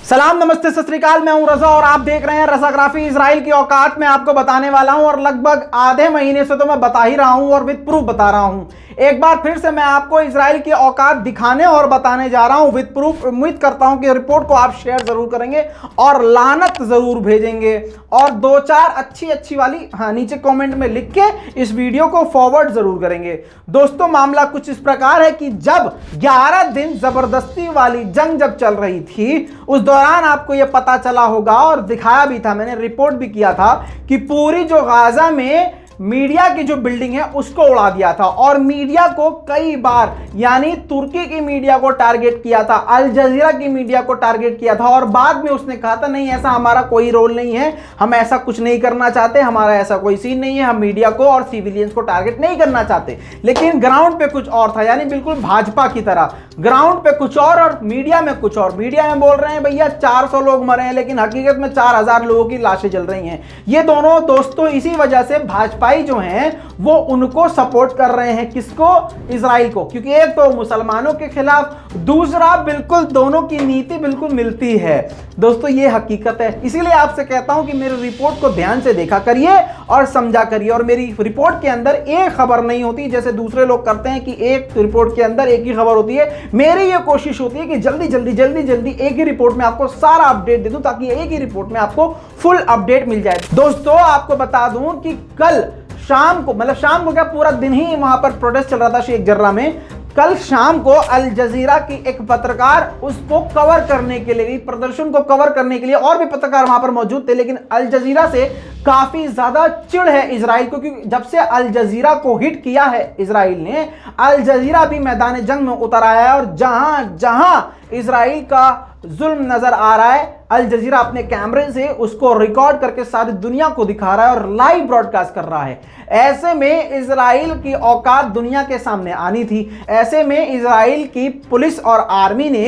सलाम, नमस्ते, सत श्री अकाल। मैं हूं रजा और आप देख रहे हैं रजाग्राफी। इजराइल की औकात में आपको बताने वाला हूं और लगभग आधे महीने से तो मैं बता ही रहा हूं और विद प्रूफ बता रहा हूं। एक बार फिर से मैं आपको इजराइल की औकात दिखाने और बताने जा रहा हूं विद प्रूफ। उम्मीद करता हूं कि रिपोर्ट को आप शेयर जरूर करेंगे और लानत जरूर भेजेंगे और दो चार अच्छी वाली नीचे कमेंट में लिख के इस वीडियो को फॉरवर्ड जरूर करेंगे। दोस्तों, मामला कुछ इस प्रकार है कि जब 11 दिन जबरदस्ती वाली जंग जब चल रही थी, उस दौरान आपको यह पता चला होगा और दिखाया भी था, मैंने रिपोर्ट भी किया था कि पूरी जो गाजा में मीडिया की जो बिल्डिंग है उसको उड़ा दिया था और मीडिया को कई बार, यानी तुर्की की मीडिया को टारगेट किया था, अल जजीरा की मीडिया को टारगेट किया था और बाद में उसने कहा था नहीं, ऐसा हमारा कोई रोल नहीं है, हम ऐसा कुछ नहीं करना चाहते, हमारा ऐसा कोई सीन नहीं है, हम मीडिया को और सिविलियंस को टारगेट नहीं करना चाहते। लेकिन ग्राउंड पे कुछ और था, यानी बिल्कुल भाजपा की तरह ग्राउंड पे कुछ और मीडिया में कुछ और। मीडिया में बोल रहे हैं भैया 400 लोग मरे हैं, लेकिन हकीकत में 4000 लोगों की लाशें जल रही हैं। ये दोनों दोस्तों इसी वजह से भाजपाई जो हैं वो उनको सपोर्ट कर रहे हैं। किसको? इजराइल को, क्योंकि एक तो मुसलमानों के खिलाफ, दूसरा बिल्कुल दोनों की नीति बिल्कुल मिलती है। दोस्तों, ये हकीकत है। इसीलिए आपसे कहता हूं कि मेरी रिपोर्ट को ध्यान से देखा करिए और समझा करिए। और मेरी रिपोर्ट के अंदर एक खबर नहीं होती जैसे दूसरे लोग करते हैं कि एक रिपोर्ट के अंदर एक ही खबर होती है। मेरी ये कोशिश होती है कि जल्दी एक ही रिपोर्ट में आपको सारा अपडेट दे दूं, ताकि एक ही रिपोर्ट में आपको फुल अपडेट मिल जाए। दोस्तों, आपको बता दूं कि कल शाम को, मतलब शाम को क्या, पूरा दिन ही वहां पर प्रोटेस्ट चल रहा था शेख जर्रा में। कल शाम को अल जजीरा की एक पत्रकार उसको कवर करने के लिए, प्रदर्शन को कवर करने के लिए, और भी पत्रकार वहां पर मौजूद थे, लेकिन अल जजीरा से काफी ज्यादा चिढ़ है इजराइल को, क्योंकि जब से अल जजीरा को हिट किया है इजराइल ने, अल जजीरा भी मैदान जंग में उतर आया है और जहां जहां इजराइल का जुल्म नजर आ रहा है, अल जजीरा अपने कैमरे से उसको रिकॉर्ड करके सारी दुनिया को दिखा रहा है और लाइव ब्रॉडकास्ट कर रहा है। ऐसे में इजराइल की औकात दुनिया के सामने आनी थी। ऐसे में इजराइल की पुलिस और आर्मी ने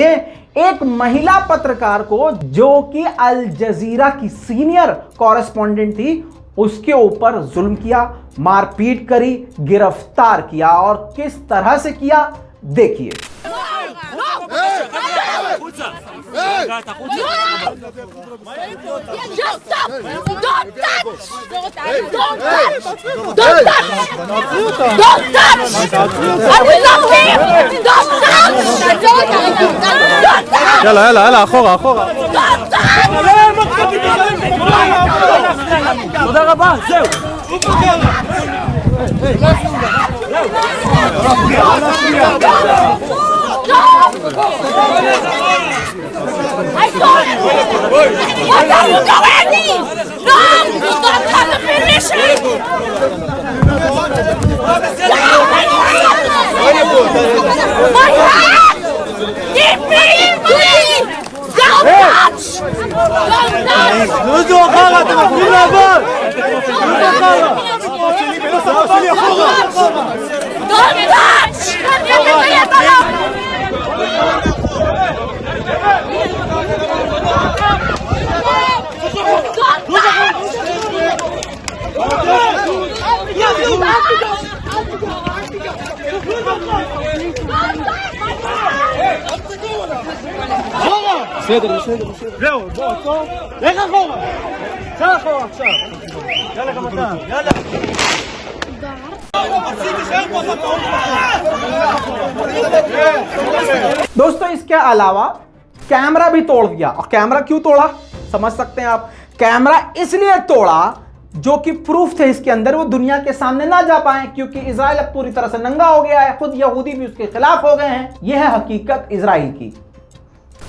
एक महिला पत्रकार को, जो कि अल जजीरा की सीनियर कॉरेस्पॉन्डेंट थी, उसके ऊपर जुल्म किया, मारपीट करी, गिरफ्तार किया। और किस तरह से किया देखिए। יאללה, אחורה. תודה רבה, זהו. I told you! What are you doing? No! You don't have the permission! My hand! Give me! Don't touch! Don't touch! דודו, אחרה, אתם מפריעים לעבוד! Don't touch! בסדר. זהו, בוא, עצור. לך אחורה. צא אחורה עכשיו. יאללה, גם אתה. יאללה. दोस्तों, इसके अलावा कैमरा भी तोड़ दिया। और कैमरा क्यों तोड़ा समझ सकते हैं आप। कैमरा इसलिए तोड़ा जो कि प्रूफ थे इसके अंदर, वो दुनिया के सामने ना जा पाए, क्योंकि इजराइल अब पूरी तरह से नंगा हो गया है। खुद यहूदी भी उसके खिलाफ हो गए हैं। यह है हकीकत इजराइल की।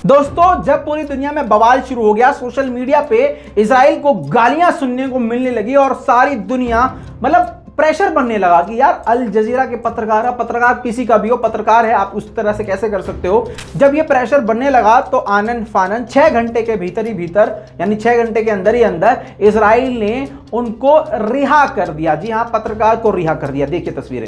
दोस्तों, जब पूरी दुनिया में बवाल शुरू हो गया, सोशल मीडिया पे इजराइल को गालियां सुनने को मिलने लगी और सारी दुनिया, मतलब प्रेशर बनने लगा कि यार अल जजीरा के पत्रकार किसी का भी हो, पत्रकार है, आप उस तरह से कैसे कर सकते हो। जब ये प्रेशर बनने लगा तो आनन फानन 6 घंटे के भीतर, यानी 6 घंटे के अंदर ही अंदर इजराइल ने उनको रिहा कर दिया। जी हाँ, पत्रकार को रिहा कर दिया। देखिए तस्वीरें।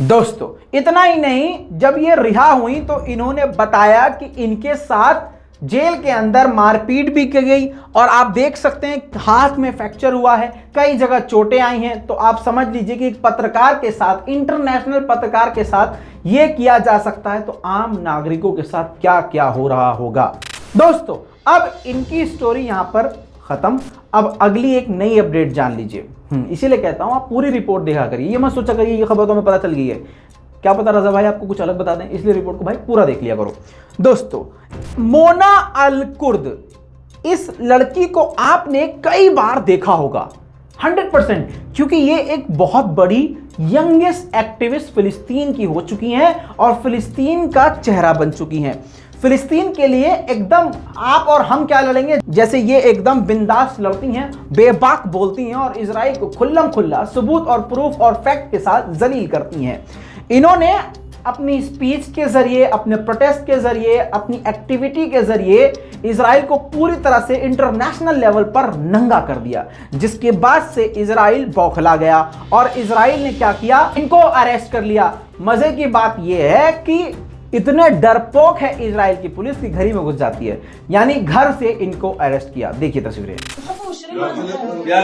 दोस्तों इतना ही नहीं, जब ये रिहा हुई तो इन्होंने बताया कि इनके साथ जेल के अंदर मारपीट भी की गई और आप देख सकते हैं हाथ में फ्रैक्चर हुआ है, कई जगह चोटें आई हैं। तो आप समझ लीजिए कि एक पत्रकार के साथ, इंटरनेशनल पत्रकार के साथ ये किया जा सकता है, तो आम नागरिकों के साथ क्या क्या हो रहा होगा। दोस्तों अब इनकी स्टोरी यहां पर खत्म। अब अगली एक नई अपडेट जान लीजिए। इसीलिए कहता हूं आप पूरी रिपोर्ट देखा करिए, ये मत सोचा करिए ये खबर तो हमें पता चल गई है, क्या पता रजा भाई आपको कुछ अलग बता दें, इसलिए रिपोर्ट को भाई पूरा देख लिया करो। दोस्तों मोना अल कुर्द, इस लड़की को आपने कई बार देखा होगा 100%, क्योंकि ये एक बहुत बड़ी यंगेस्ट एक्टिविस्ट फिलिस्तीन की हो चुकी हैं और फिलिस्तीन का चेहरा बन चुकी हैं। फिलिस्तीन के लिए एकदम आप और हम क्या लड़ेंगे जैसे ये एकदम बिंदास लड़ती हैं, बेबाक बोलती हैं और इजराइल को खुल्लम खुल्ला सबूत और प्रूफ और फैक्ट के साथ जलील करती हैं। इन्होंने अपनी स्पीच के जरिए, अपने प्रोटेस्ट के जरिए, अपनी एक्टिविटी के जरिए इजराइल को पूरी तरह से इंटरनेशनल लेवल पर नंगा कर दिया, जिसके बाद से इजराइल बौखला गया और इजराइल ने क्या किया, इनको अरेस्ट कर लिया। मजे की बात यह है कि इतने डरपोक है इजराइल की पुलिस की घर ही में घुस जाती है, यानी घर से इनको अरेस्ट किया। देखिए तस्वीरें।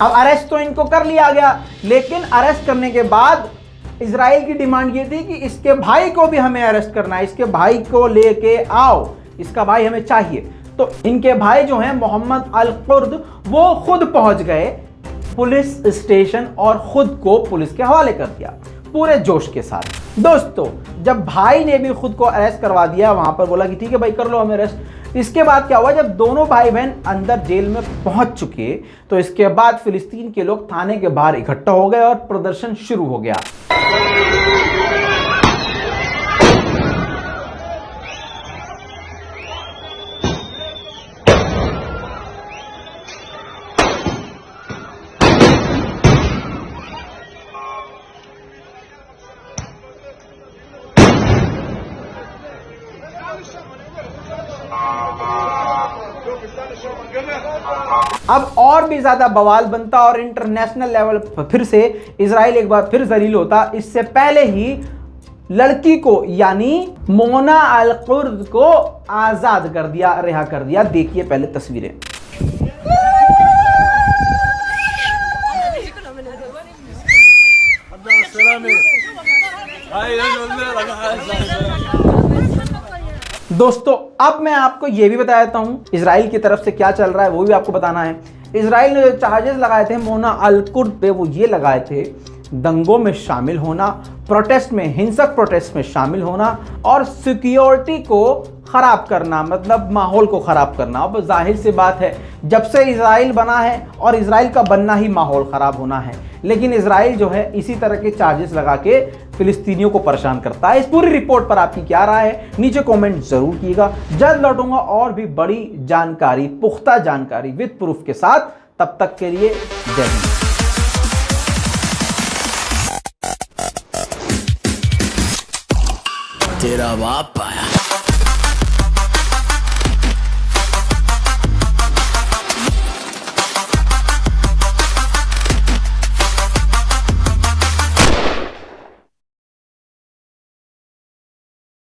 अब अरेस्ट तो इनको कर लिया गया, लेकिन अरेस्ट करने के बाद इजराइल की डिमांड ये थी कि इसके भाई को भी हमें अरेस्ट करना है, इसके भाई को लेके आओ, इसका भाई हमें चाहिए। तो इनके भाई जो हैं मोहम्मद अल कुर्द, वो खुद पहुंच गए पुलिस स्टेशन और खुद को पुलिस के हवाले कर दिया पूरे जोश के साथ। दोस्तों जब भाई ने भी खुद को अरेस्ट करवा दिया, वहां पर बोला कि ठीक है भाई कर लो हमें अरेस्ट। इसके बाद क्या हुआ, जब दोनों भाई बहन अंदर जेल में पहुंच चुके तो इसके बाद फिलिस्तीन के लोग थाने के बाहर इकट्ठा हो गए और प्रदर्शन शुरू हो गया। अब और भी ज्यादा बवाल बनता और इंटरनेशनल लेवल पर फिर से इजराइल एक बार फिर जलील होता। इससे पहले ही लड़की को यानी मोना अल कुर्द को आजाद कर दिया, रिहा कर दिया। देखिए पहले तस्वीरें। दोस्तों अब मैं आपको यह भी बता देता हूं इजराइल की तरफ से क्या चल रहा है, वो भी आपको बताना है। इजराइल ने जो चार्जेस लगाए थे मोना अल कुर्द पे, वो ये लगाए थे दंगों में शामिल होना, प्रोटेस्ट में, हिंसक प्रोटेस्ट में शामिल होना और सिक्योरिटी को खराब करना, मतलब माहौल को खराब करना। अब जाहिर सी बात है जब से इजराइल बना है और इजराइल का बनना ही माहौल खराब होना है, लेकिन इजराइल जो है इसी तरह के चार्जेस लगा के फिलिस्तीनियों को परेशान करता है। इस पूरी रिपोर्ट पर आपकी क्या राय है नीचे कमेंट जरूर कीजिएगा। जल्द लौटूंगा और भी बड़ी जानकारी, पुख्ता जानकारी विद प्रूफ के साथ। तब तक के लिए जय हिंद। तेरा बाप आया।